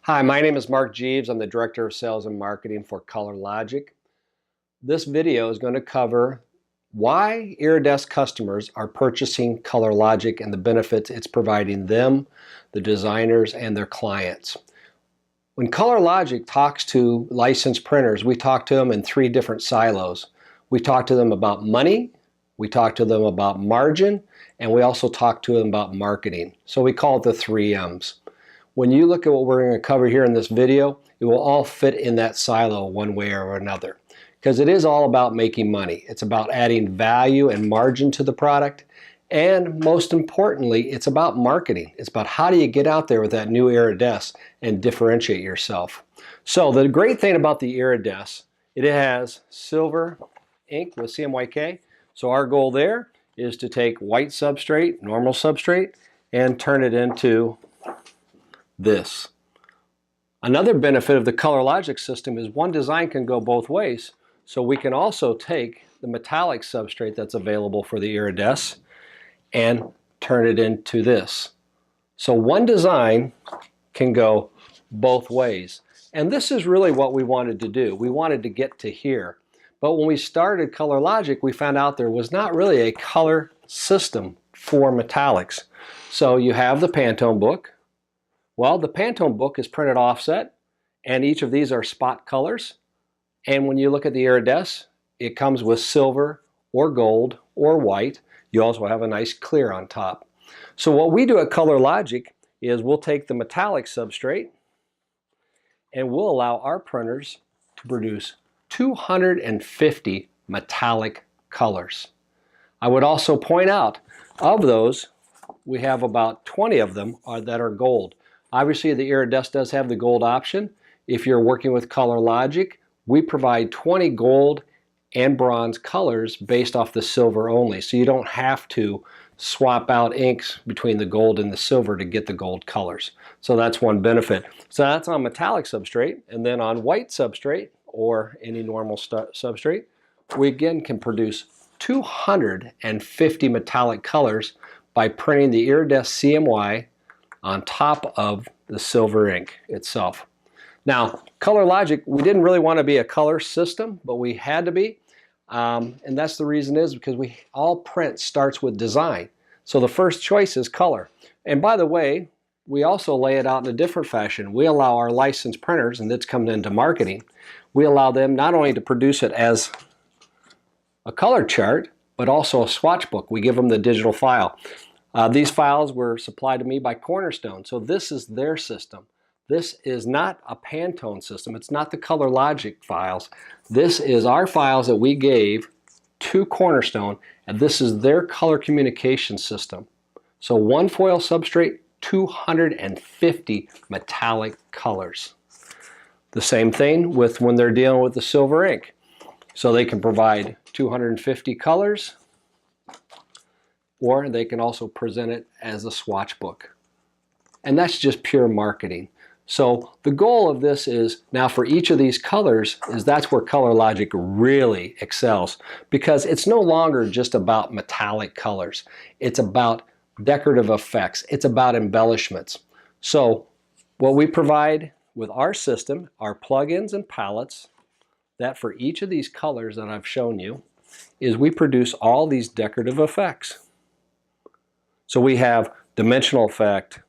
Hi, my name is Mark Jeeves. I'm the Director of Sales and Marketing for ColorLogic. This video is going to cover why Iridesse customers are purchasing ColorLogic and the benefits it's providing them, the designers, and their clients. When ColorLogic talks to licensed printers, we talk to them in three different silos. We talk to them about money, we talk to them about margin, and we also talk to them about marketing. So we call it the 3 M's. When you look at what we're going to cover here in this video, it will all fit in that silo one way or another. Because it is all about making money. It's about adding value and margin to the product. And most importantly, it's about marketing. It's about how do you get out there with that new Iridesse and differentiate yourself. So the great thing about the Iridesse, it has silver ink with CMYK. So our goal there is to take white substrate, normal substrate, and turn it into this. Another benefit of the ColorLogic system is one design can go both ways. So we can also take the metallic substrate that's available for the Iridesse and turn it into this. So one design can go both ways. And this is really what we wanted to do. We wanted to get to here. But when we started ColorLogic, we found out there was not really a color system for metallics. So you have the Pantone book. Well, the Pantone book is printed offset, and each of these are spot colors. And when you look at the Iridesse, it comes with silver or gold or white. You also have a nice clear on top. So what we do at ColorLogic is we'll take the metallic substrate and we'll allow our printers to produce 250 metallic colors. I would also point out, of those, we have about 20 of them that are gold. Obviously, the Iridesse does have the gold option. If you're working with ColorLogic, we provide 20 gold and bronze colors based off the silver only. So you don't have to swap out inks between the gold and the silver to get the gold colors. So that's one benefit. So that's on metallic substrate. And then on white substrate or any normal substrate, we again can produce 250 metallic colors by printing the Iridesse CMY on top of the silver ink itself. Now, ColorLogic, we didn't really want to be a color system, but we had to be. And that's the reason is because all print starts with design. So the first choice is color. And by the way, we also lay it out in a different fashion. We allow our licensed printers, and that's coming into marketing, we allow them not only to produce it as a color chart, but also a swatch book. We give them the digital file. These files were supplied to me by Cornerstone, so this is their system. This is not a Pantone system. It's not the ColorLogic files. This is our files that we gave to Cornerstone, and this is their color communication system. So one foil substrate, 250 metallic colors. The same thing with when they're dealing with the silver ink. So they can provide 250 colors, or they can also present it as a swatch book. And that's just pure marketing. So the goal of this is now for each of these colors is that's where ColorLogic really excels, because it's no longer just about metallic colors. It's about decorative effects. It's about embellishments. So what we provide with our system are plugins and palettes that for each of these colors that I've shown you is we produce all these decorative effects. So we have dimensional effect,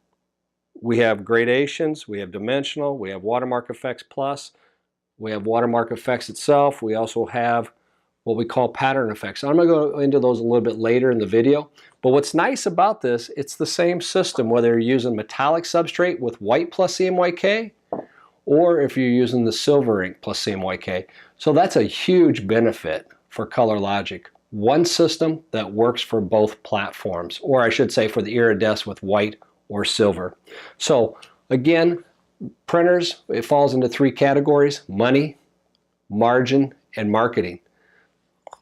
we have gradations, we have dimensional, we have watermark effects plus, we have watermark effects itself, we also have what we call pattern effects. I'm going to go into those a little bit later in the video, but what's nice about this, it's the same system whether you're using metallic substrate with white plus CMYK or if you're using the silver ink plus CMYK. So that's a huge benefit for ColorLogic. One system that works for both platforms, or I should say for the Iridesse with white or silver. So again, printers, it falls into 3 categories: money, margin, and marketing.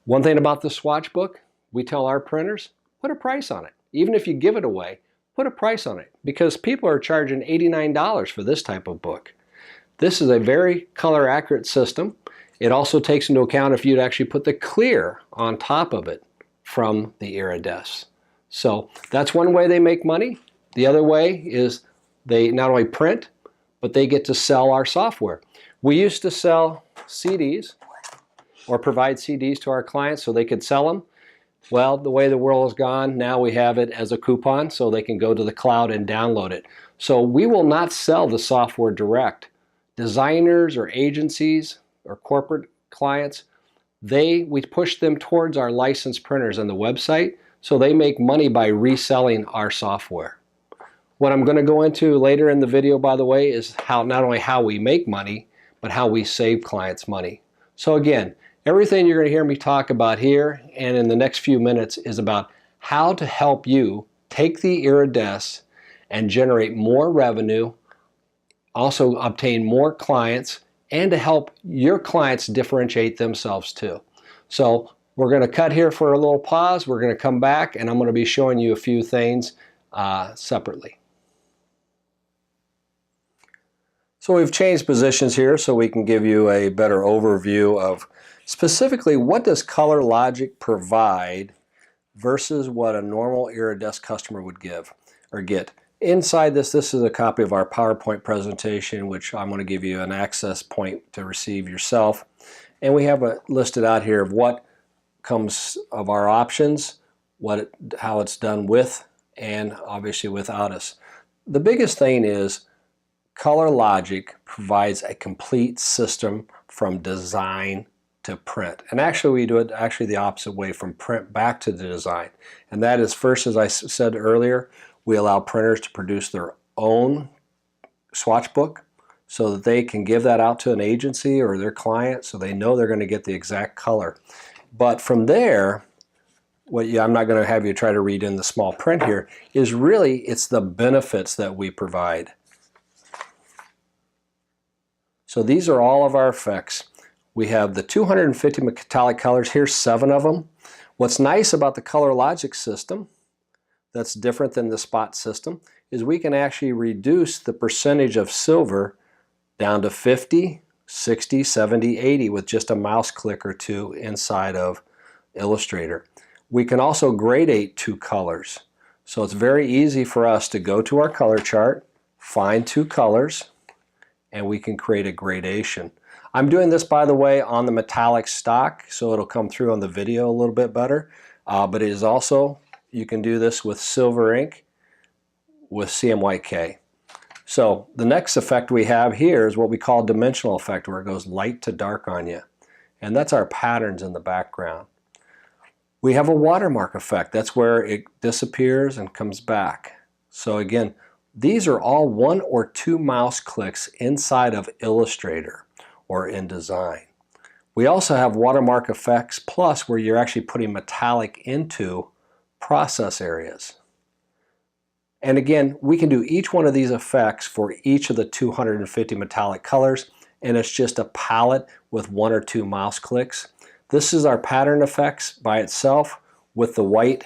One thing about the swatch book, we tell our printers, put a price on it. Even if you give it away, put a price on it, because people are charging $89 for this type of book. This is a very color accurate system. It also takes into account if you'd actually put the clear on top of it from the Iridesse. So that's one way they make money. The other way is they not only print, but they get to sell our software. We used to sell CDs or provide CDs to our clients so they could sell them. Well, the way the world has gone, now we have it as a coupon so they can go to the cloud and download it. So we will not sell the software direct. Designers or agencies or corporate clients, we push them towards our licensed printers and the website so they make money by reselling our software. What I'm going to go into later in the video, by the way, is not only how we make money, but how we save clients money. So again, everything you're going to hear me talk about here and in the next few minutes is about how to help you take the Iridesse and generate more revenue, also obtain more clients, and to help your clients differentiate themselves too. So we're going to cut here for a little pause. We're going to come back and I'm going to be showing you a few things separately. So we've changed positions here so we can give you a better overview of specifically what does ColorLogic provide versus what a normal Iridesse customer would give or get. Inside this is a copy of our PowerPoint presentation, which I'm going to give you an access point to receive yourself. And we have listed out here of what comes of our options, how it's done with, and obviously without us. The biggest thing is ColorLogic provides a complete system from design to print. And actually we do it the opposite way, from print back to the design. And that is, first, as I said earlier, we allow printers to produce their own swatch book so that they can give that out to an agency or their client so they know they're going to get the exact color. But from there, I'm not going to have you try to read in the small print here, is really it's the benefits that we provide. So these are all of our effects. We have the 250 metallic colors. Here's 7 of them. What's nice about the ColorLogic system that's different than the spot system is we can actually reduce the percentage of silver down to 50, 60, 70, 80 with just a mouse click or two inside of Illustrator. We can also gradate 2 colors. So it's very easy for us to go to our color chart, find 2 colors, and we can create a gradation. I'm doing this, by the way, on the metallic stock, so it'll come through on the video a little bit better. But it is also, you can do this with silver ink with CMYK. So the next effect we have here is what we call dimensional effect, where it goes light to dark on you. And that's our patterns in the background. We have a watermark effect. That's where it disappears and comes back. So again, these are all 1 or 2 mouse clicks inside of Illustrator or InDesign. We also have watermark effects plus, where you're actually putting metallic into process areas. And again, we can do each one of these effects for each of the 250 metallic colors, and it's just a palette with 1 or 2 mouse clicks. This is our pattern effects by itself with the white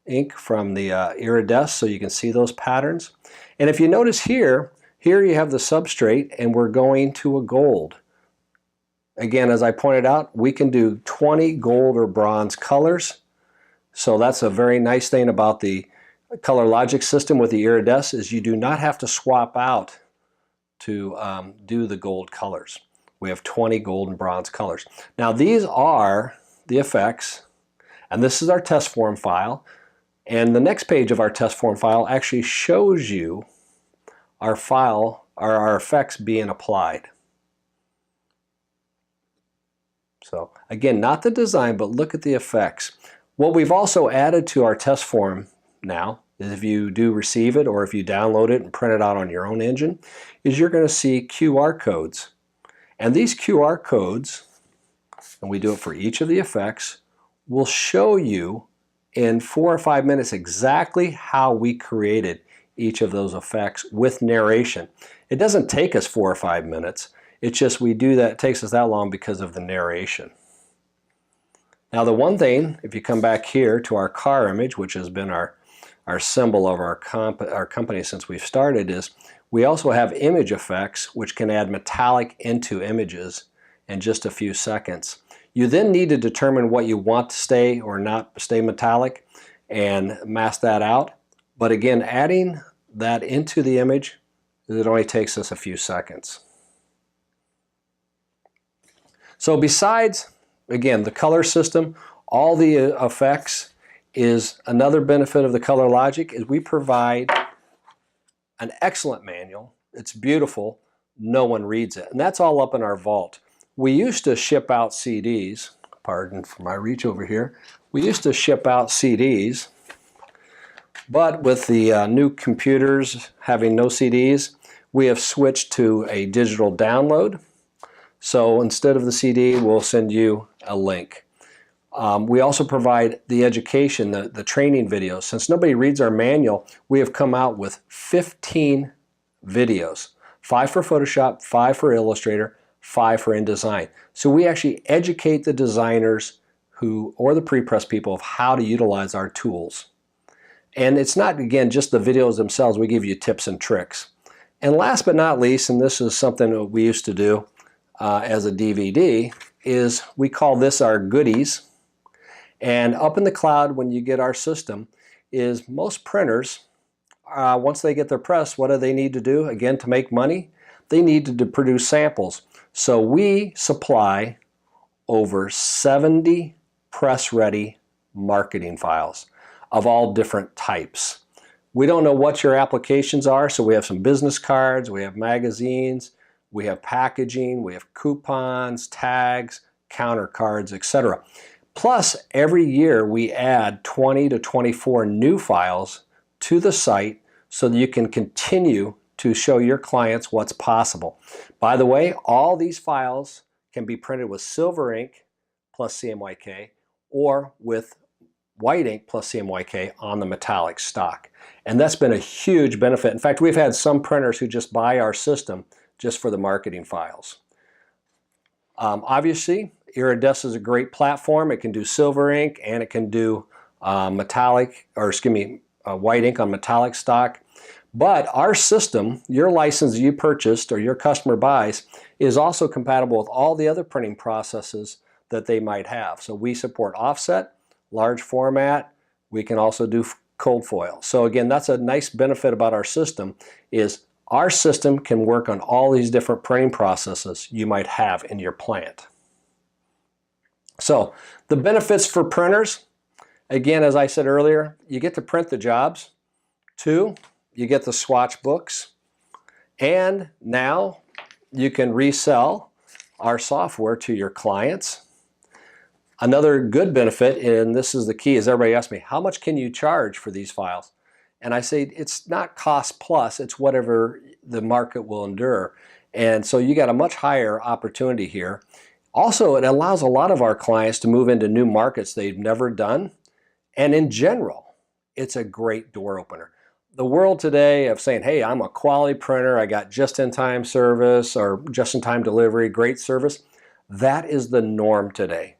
ink from the Iridesse, so you can see those patterns. And if you notice here you have the substrate, and we're going to a gold. Again, as I pointed out, we can do 20 gold or bronze colors. So that's a very nice thing about the ColorLogic system with the Iridesse, is you do not have to swap out to do the gold colors. We have 20 gold and bronze colors. Now these are the effects, and this is our test form file. And the next page of our test form file actually shows you our file, our effects being applied. So again, not the design, but look at the effects. What we've also added to our test form now is, if you do receive it or if you download it and print it out on your own engine, is you're going to see QR codes. And these QR codes, and we do it for each of the effects, will show you in 4 or 5 minutes exactly how we created each of those effects with narration. It doesn't take us 4 or 5 minutes. It's just we do that, it takes us that long because of the narration. Now the one thing, if you come back here to our car image, which has been our symbol of our company since we've started, is we also have image effects, which can add metallic into images in just a few seconds. You then need to determine what you want to stay or not stay metallic and mask that out. But again, adding that into the image It only takes us a few seconds. So besides, again, the color system, all the effects, is another benefit of the Color Logic is we provide an excellent manual. It's beautiful. No one reads it. And that's all up in our vault. We used to ship out CDs. Pardon for my reach over here. We used to ship out CDs, but with the new computers having no CDs, we have switched to a digital download. So instead of the CD, we'll send you a link. We also provide the education, the training videos. Since nobody reads our manual, we have come out with 15 videos. 5 for Photoshop, 5 for Illustrator, 5 for InDesign. So we actually educate the designers or the pre-press people of how to utilize our tools. And it's not, again, just the videos themselves. We give you tips and tricks. And last but not least, and this is something that we used to do as a DVD, is we call this our goodies. And up in the cloud, when you get our system, is most printers, once they get their press, what do they need to do? Again, to make money, they need to produce samples. So we supply over 70 press-ready marketing files of all different types. We don't know what your applications are, so we have some business cards, we have magazines, we have packaging, we have coupons, tags, counter cards, etc. Plus, every year we add 20 to 24 new files to the site so that you can continue to show your clients what's possible. By the way, all these files can be printed with silver ink plus CMYK or with white ink plus CMYK on the metallic stock. And that's been a huge benefit. In fact, we've had some printers who just buy our system just for the marketing files. Obviously, Iridesse is a great platform. It can do silver ink and it can do white ink on metallic stock. But our system, your license you purchased or your customer buys, is also compatible with all the other printing processes that they might have. So we support offset, large format. We can also do cold foil. So again, that's a nice benefit about our system, is our system can work on all these different printing processes you might have in your plant. So the benefits for printers, again, as I said earlier, you get to print the jobs. 2, you get the swatch books. And now you can resell our software to your clients. Another good benefit, and this is the key, is everybody asks me, how much can you charge for these files? And I say, it's not cost plus, it's whatever the market will endure. And so you got a much higher opportunity here. Also, it allows a lot of our clients to move into new markets they've never done. And in general, it's a great door opener. The world today of saying, hey, I'm a quality printer, I got just-in-time service or just-in-time delivery, great service, that is the norm today.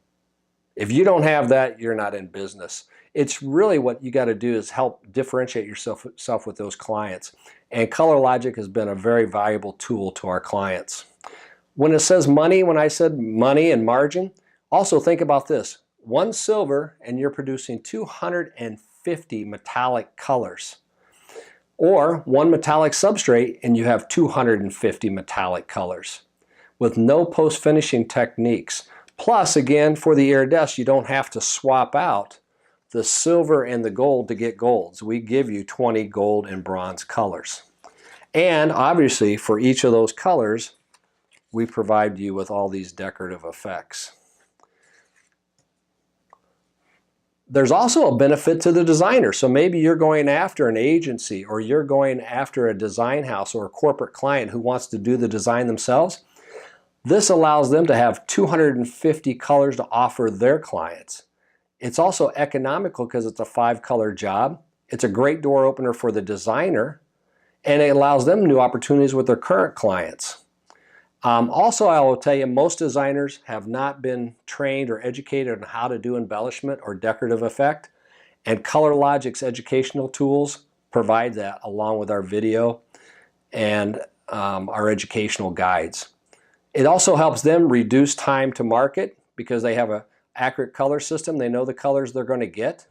If you don't have that, you're not in business. It's really what you got to do is help differentiate yourself with those clients. And Color Logic has been a very valuable tool to our clients. When it says money, when I said money and margin, also think about this. 1 silver and you're producing 250 metallic colors. Or 1 metallic substrate and you have 250 metallic colors with no post-finishing techniques. Plus, again, for the Iridesse, you don't have to swap out the silver and the gold to get golds. We give you 20 gold and bronze colors. And obviously, for each of those colors, we provide you with all these decorative effects. There's also a benefit to the designer. So maybe you're going after an agency or you're going after a design house or a corporate client who wants to do the design themselves. This allows them to have 250 colors to offer their clients. It's also economical because it's a 5-color job. It's a great door opener for the designer, and it allows them new opportunities with their current clients. Also, I will tell you, most designers have not been trained or educated on how to do embellishment or decorative effect, and Color Logic's educational tools provide that along with our video and our educational guides. It also helps them reduce time to market because they have an accurate color system. They know the colors they're going to get.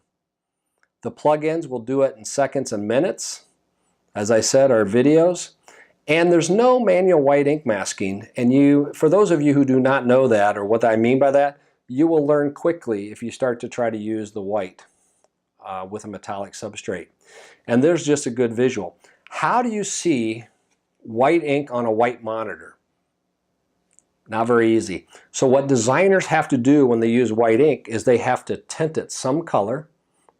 The plugins will do it in seconds and minutes. As I said, our videos. And there's no manual white ink masking. And for those of you who do not know that or what I mean by that, you will learn quickly if you start to try to use the white with a metallic substrate. And there's just a good visual. How do you see white ink on a white monitor? Not very easy. So what designers have to do when they use white ink is they have to tint it some color.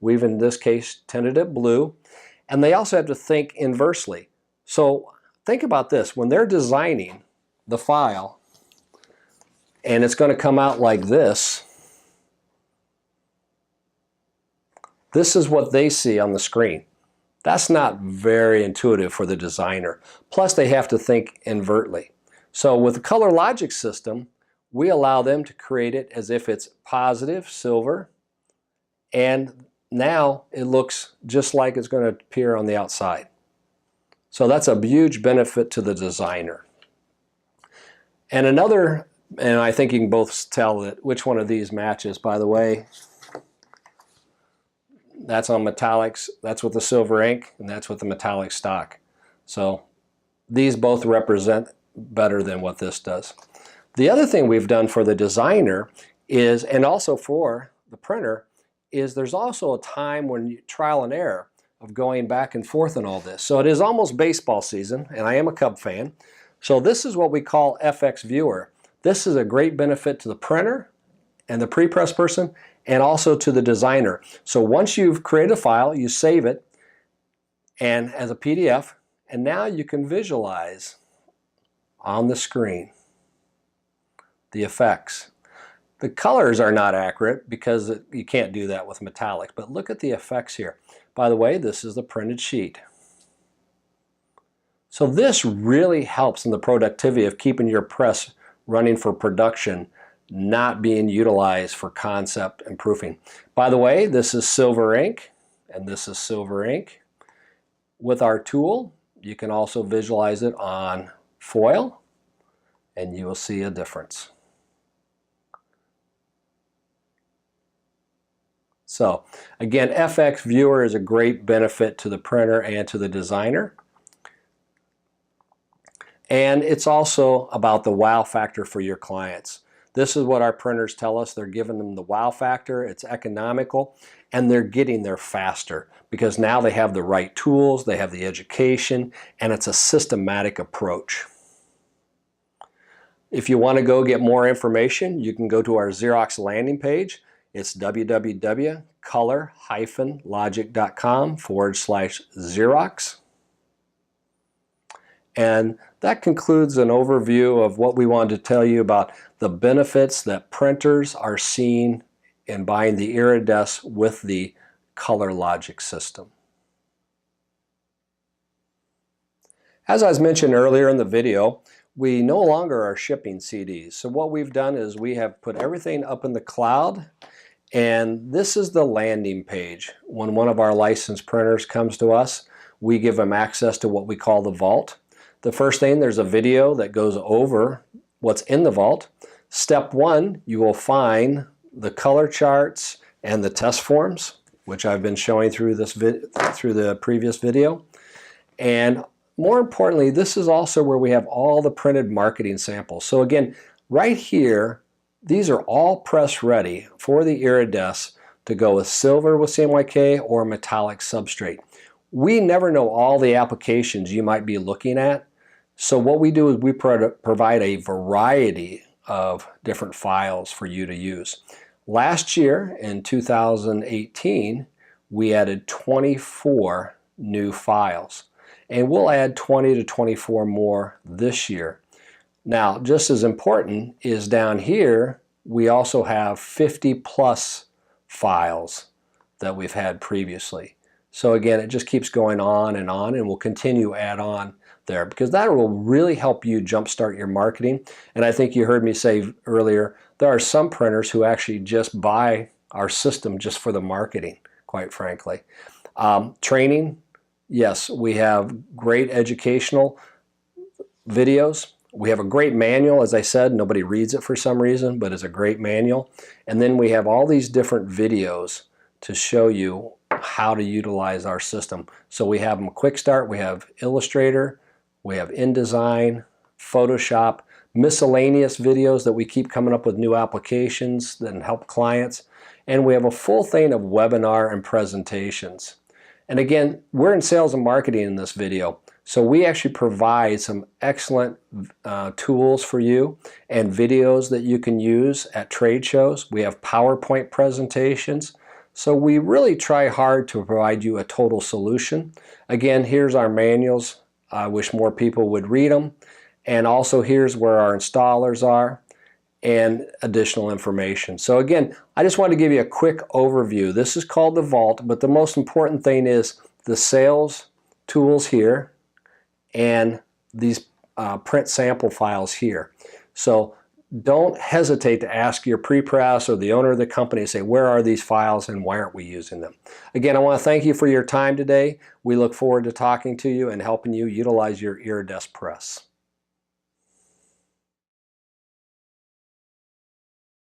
We've in this case tinted it blue. And they also have to think inversely. So think about this. When they're designing the file and it's going to come out like this, this is what they see on the screen. That's not very intuitive for the designer. Plus they have to think invertly. So with the color logic system, we allow them to create it as if it's positive silver, and now it looks just like it's going to appear on the outside. So that's a huge benefit to the designer. And I think you can both tell that which one of these matches, by the way. That's on metallics, that's with the silver ink, and that's with the metallic stock. So these both represent better than what this does. The other thing we've done for the designer is, and also for the printer, is there's also a time when you trial and error of going back and forth on all this. So it is almost baseball season, and I am a Cub fan. So this is what we call FX Viewer. This is a great benefit to the printer and the pre-press person, and also to the designer. So once you've created a file, you save it and as a PDF, and now you can visualize on the screen the effects. The colors are not accurate because you can't do that with metallic, but look at the effects here. By the way, this is the printed sheet. So this really helps in the productivity of keeping your press running for production, not being utilized for concept and proofing. By the way, this is silver ink, and this is silver ink. With our tool, you can also visualize it on foil, and you will see a difference. So again, FX Viewer is a great benefit to the printer and to the designer. And it's also about the wow factor for your clients. This is what our printers tell us. They're giving them the wow factor, it's economical, and they're getting there faster because now they have the right tools, they have the education, and it's a systematic approach. If you want to go get more information, you can go to our Xerox landing page. It's www.color-logic.com/Xerox. And that concludes an overview of what we wanted to tell you about the benefits that printers are seeing in buying the Iridesse with the color logic system. As I was mentioned earlier in the video, we no longer are shipping CDs. So what we've done is we have put everything up in the cloud, and this is the landing page. When one of our licensed printers comes to us, we give them access to what we call the vault. The first thing, there's a video that goes over what's in the vault. Step one, you will find the color charts and the test forms, which I've been showing through the previous video. And more importantly, this is also where we have all the printed marketing samples. So again, right here, these are all press ready for the Iridesse to go with silver with CMYK or metallic substrate. We never know all the applications you might be looking at. So what we do is we provide a variety of different files for you to use. Last year in 2018, we added 24 new files, and we'll add 20 to 24 more this year. Now, just as important is down here, we also have 50 plus files that we've had previously. So again, it just keeps going on, and we'll continue to add on there because that will really help you jumpstart your marketing. And I think you heard me say earlier, there are some printers who actually just buy our system just for the marketing, quite frankly. Training, yes, we have great educational videos. We have a great manual, as I said, nobody reads it for some reason, but it's a great manual. And then we have all these different videos to show you how to utilize our system. So we have them Quick Start, we have Illustrator, We have InDesign, Photoshop, miscellaneous videos that we keep coming up with new applications that help clients. And we have a full thing of webinar and presentations. And again, we're in sales and marketing in this video. So we actually provide some excellent tools for you and videos that you can use at trade shows. We have PowerPoint presentations. So we really try hard to provide you a total solution. Again, here's our manuals. I wish more people would read them. And also here's where our installers are and additional information. So again, I just wanted to give you a quick overview. This is called the Vault, but the most important thing is the sales tools here and these print sample files here. So don't hesitate to ask your pre-press or the owner of the company, say, where are these files and why aren't we using them? Again, I want to thank you for your time today. We look forward to talking to you and helping you utilize your Iridesse press.